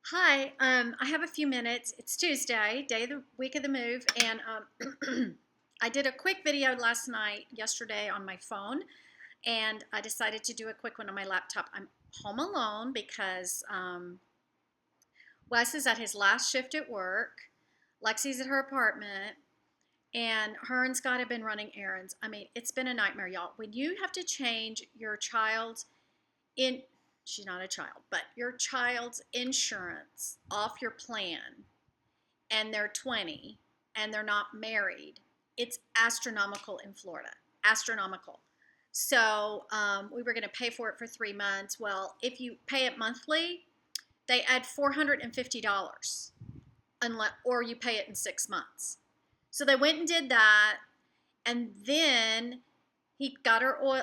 Hi, I have a few minutes. It's Tuesday, day of the week of the move, and I did a quick video yesterday on my phone, and I decided to do a quick one on my laptop. I'm home alone because Wes is at his last shift at work, Lexi's at her apartment, and Hearn's got to been running errands. I mean, it's been a nightmare, y'all. When you have to change your child's in she's not a child, but your child's insurance off your plan and they're 20 and they're not married, it's astronomical in Florida. Astronomical. So we were going to pay for it for 3 months. Well, if you pay it monthly, they add $450 unless, or you pay it in 6 months. So they went and did that, and then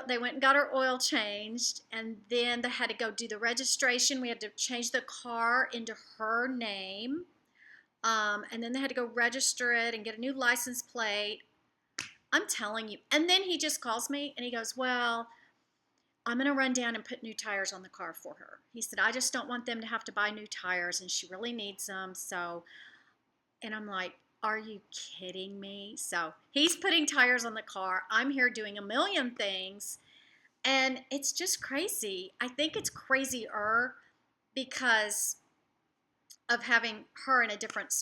they went and got her oil changed, and then they had to go do the registration. We had to change the car into her name, and then they had to go register it and get a new license plate. I'm telling you. And then he just calls me and he goes, well, I'm going to run down and put new tires on the car for her. He said, I just don't want them to have to buy new tires, and she really needs them. So, and I'm like, are you kidding me? So he's putting tires on the car. I'm here doing a million things. And it's just crazy. I think it's crazier because of having her in a different,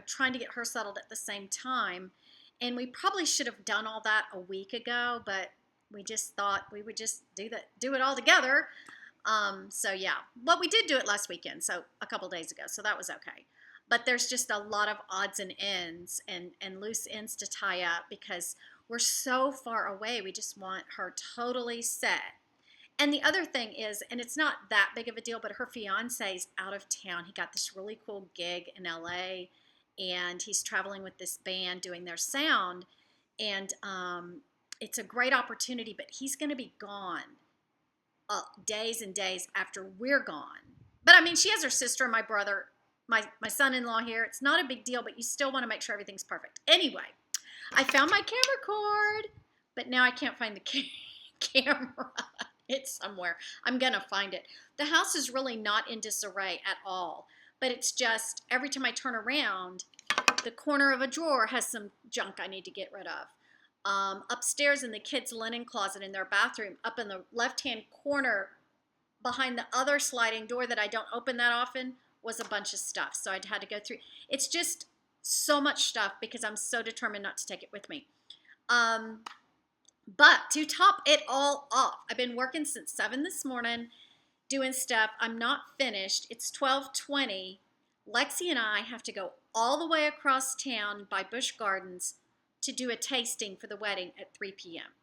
trying to get her settled at the same time. And we probably should have done all that a week ago, but we just thought we would just do it all together. So yeah, but we did do it last weekend, so a couple days ago, so that was okay. But there's just a lot of odds and ends and loose ends to tie up because we're so far away. We just want her totally set. And the other thing is, and it's not that big of a deal, but her fiance's out of town. He got this really cool gig in LA, and he's traveling with this band doing their sound. And it's a great opportunity, but he's going to be gone days and days after we're gone. But I mean, she has her sister and my brother, my son-in-law here. It's not a big deal, but you still want to make sure everything's perfect. Anyway, I found my camera cord, but now I can't find the camera. It's somewhere. I'm going to find it. The house is really not in disarray at all, but it's just every time I turn around, the corner of a drawer has some junk I need to get rid of. Upstairs in the kids' linen closet in their bathroom, up in the left-hand corner behind the other sliding door that I don't open that often, was a bunch of stuff. So I'd had to go through. It's just so much stuff because I'm so determined not to take it with me. But to top it all off, I've been working since 7 this morning doing stuff. I'm not finished. It's 12:20. Lexi and I have to go all the way across town by Busch Gardens to do a tasting for the wedding at 3 p.m.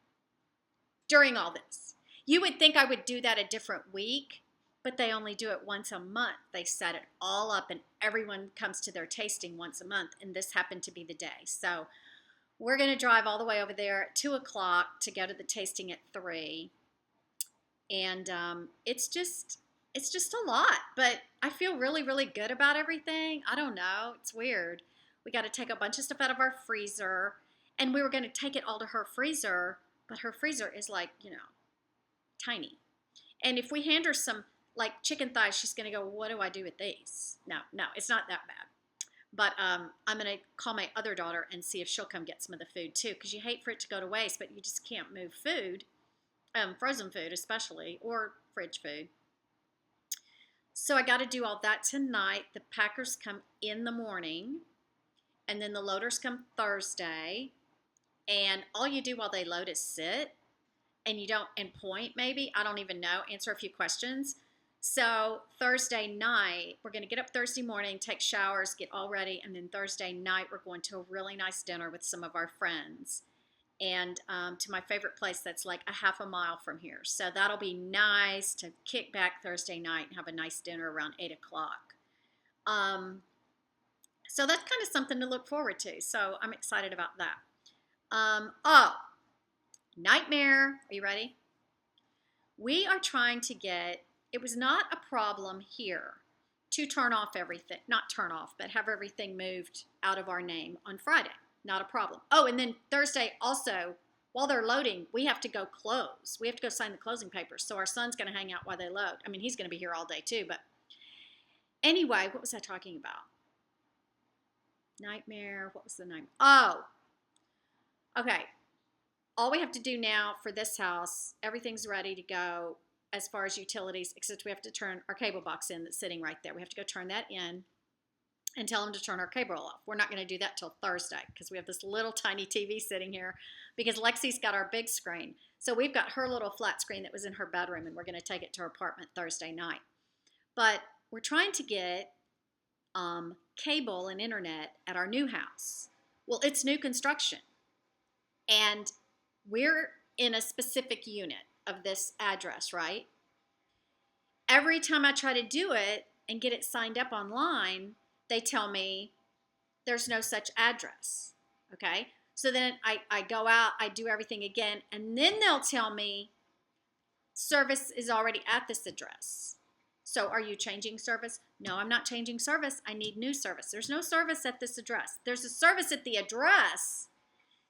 During all this. You would think I would do that a different week, but they only do it once a month. They set it all up, and everyone comes to their tasting once a month, and this happened to be the day. So we're going to drive all the way over there at 2 o'clock to go to the tasting at 3. And it's just a lot, but I feel really, really good about everything. I don't know. It's weird. We got to take a bunch of stuff out of our freezer, and we were going to take it all to her freezer, but her freezer is like, tiny. And if we hand her some like chicken thighs, she's going to go, what do I do with these? No, it's not that bad. But I'm going to call my other daughter and see if she'll come get some of the food too, because you hate for it to go to waste, but you just can't move food, frozen food especially, or fridge food. So I got to do all that tonight. The packers come in the morning, and then the loaders come Thursday, and all you do while they load is sit, and you don't, and point maybe, I don't even know, answer a few questions. So Thursday night, we're going to get up Thursday morning, take showers, get all ready, and then Thursday night we're going to a really nice dinner with some of our friends, and to my favorite place that's like a half a mile from here. So that'll be nice to kick back Thursday night and have a nice dinner around 8 o'clock. So that's kind of something to look forward to. So I'm excited about that. Nightmare. Are you ready? We are trying to get, it was not a problem here to turn off everything, not turn off, but have everything moved out of our name on Friday. Not a problem. Oh, and then Thursday also, while they're loading, we have to go close. We have to go sign the closing papers. So our son's going to hang out while they load. I mean, he's going to be here all day too, but Anyway, what was I talking about? Nightmare. What was the nightmare? Oh, okay. All we have to do now for this house, everything's ready to go as far as utilities, except we have to turn our cable box in that's sitting right there. We have to go turn that in and tell them to turn our cable off. We're not going to do that till Thursday because we have this little tiny TV sitting here because Lexi's got our big screen. So we've got her little flat screen that was in her bedroom, and we're going to take it to her apartment Thursday night. But we're trying to get cable and internet at our new house. Well, it's new construction, and we're in a specific unit of this address, right? Every time I try to do it and get it signed up online, they tell me there's no such address, okay? So then I go out, I do everything again, and then they'll tell me service is already at this address. So are you changing service? No, I'm not changing service. I need new service. There's no service at this address. There's a service at the address.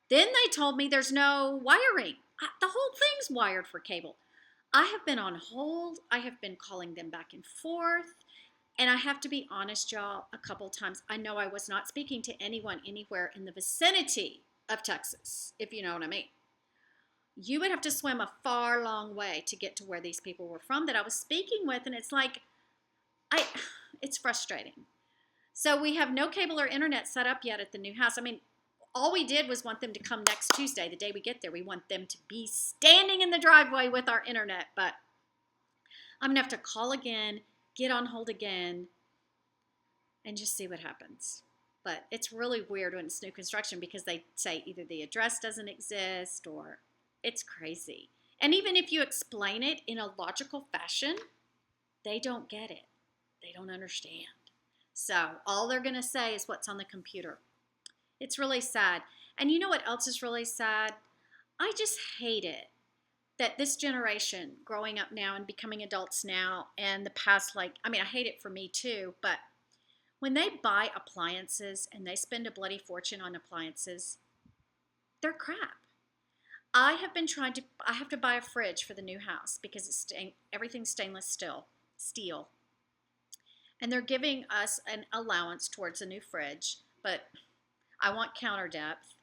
Then they told me there's no wiring. The whole thing's wired for cable. I have been on hold. I have been calling them back and forth. And I have to be honest, y'all, a couple times, I know I was not speaking to anyone anywhere in the vicinity of Texas, if you know what I mean. You would have to swim a far long way to get to where these people were from that I was speaking with, and it's like, it's frustrating. So we have no cable or internet set up yet at the new house. I mean, all we did was want them to come next Tuesday, the day we get there. We want them to be standing in the driveway with our internet, but I'm going to have to call again, get on hold again, and just see what happens. But it's really weird when it's new construction because they say either the address doesn't exist or it's crazy. And even if you explain it in a logical fashion, they don't get it. They don't understand. So all they're going to say is what's on the computer. It's really sad. And you know what else is really sad? I just hate it that this generation growing up now and becoming adults now and the past, I hate it for me too, but when they buy appliances and they spend a bloody fortune on appliances, they're crap. I have to buy a fridge for the new house because everything's stainless steel. And they're giving us an allowance towards a new fridge, but I want counter depth,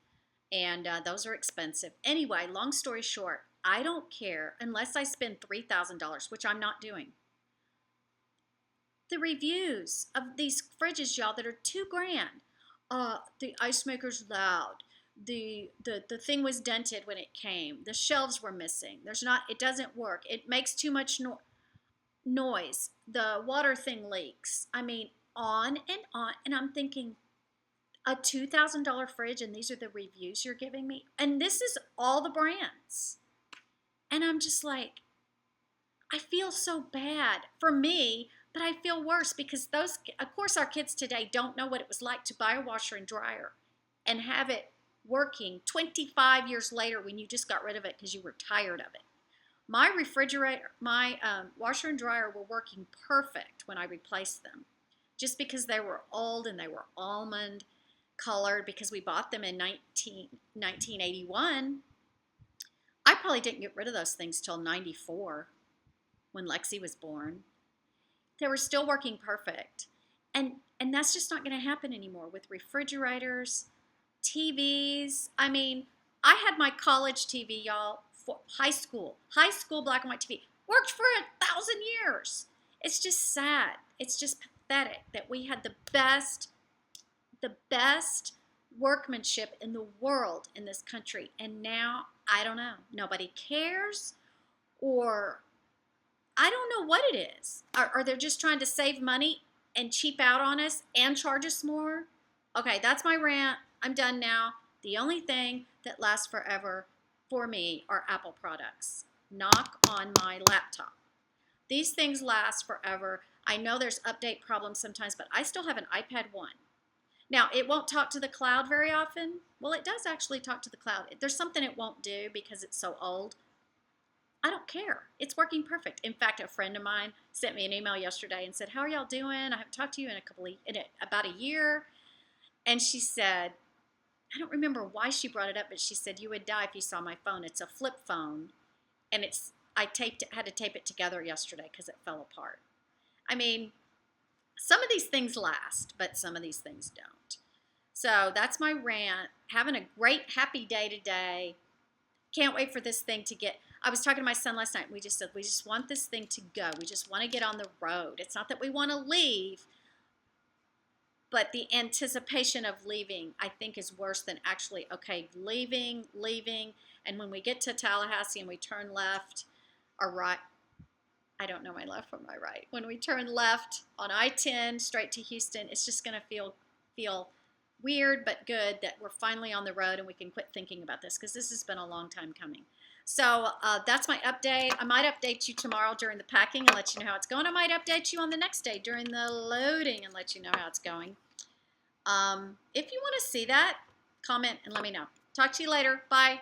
and those are expensive. Anyway, long story short, I don't care unless I spend $3,000, which I'm not doing. The reviews of these fridges, y'all, that are $2,000. The ice maker's loud. The thing was dented when it came. The shelves were missing. It doesn't work. It makes too much noise. The water thing leaks. I mean, on and on. And I'm thinking, a $2,000 fridge, and these are the reviews you're giving me? And this is all the brands. And I'm just like, I feel so bad for me, but I feel worse because of course, our kids today don't know what it was like to buy a washer and dryer and have it working 25 years later when you just got rid of it because you were tired of it. My refrigerator, my washer and dryer were working perfect when I replaced them, just because they were old and they were almond colored because we bought them in 1981. I probably didn't get rid of those things till 94 when Lexi was born. They were still working perfect. And that's just not going to happen anymore with refrigerators, TVs. I mean, I had my college TV, y'all, for high school black and white TV. Worked for 1,000 years. It's just sad. It's just pathetic that we had the best workmanship in the world in this country. And now, I don't know. Nobody cares, or I don't know what it is. Are they just trying to save money and cheap out on us and charge us more? Okay, that's my rant. I'm done now. The only thing that lasts forever for me are Apple products. Knock on my laptop. These things last forever. I know there's update problems sometimes, but I still have an iPad 1. Now, it won't talk to the cloud very often. Well, it does actually talk to the cloud. There's something it won't do because it's so old. I don't care. It's working perfect. In fact, a friend of mine sent me an email yesterday and said, "How are y'all doing? I haven't talked to you in about a year." And she said, I don't remember why she brought it up, but she said, "You would die if you saw my phone. It's a flip phone, and I had to tape it together yesterday because it fell apart." I mean, some of these things last, but some of these things don't. So that's my rant. Having a great, happy day today. Can't wait for this thing to get. I was talking to my son last night. We just said we just want this thing to go. We just want to get on the road. It's not that we want to leave, but the anticipation of leaving, I think, is worse than actually, okay, leaving. And when we get to Tallahassee and we turn left or right, I don't know my left from my right. When we turn left on I-10 straight to Houston, it's just going to feel weird but good that we're finally on the road and we can quit thinking about this, because this has been a long time coming. So that's my update. I might update you tomorrow during the packing and let you know how it's going. I might update you on the next day during the loading and let you know how it's going. If you want to see that, comment and let me know. Talk to you later. Bye.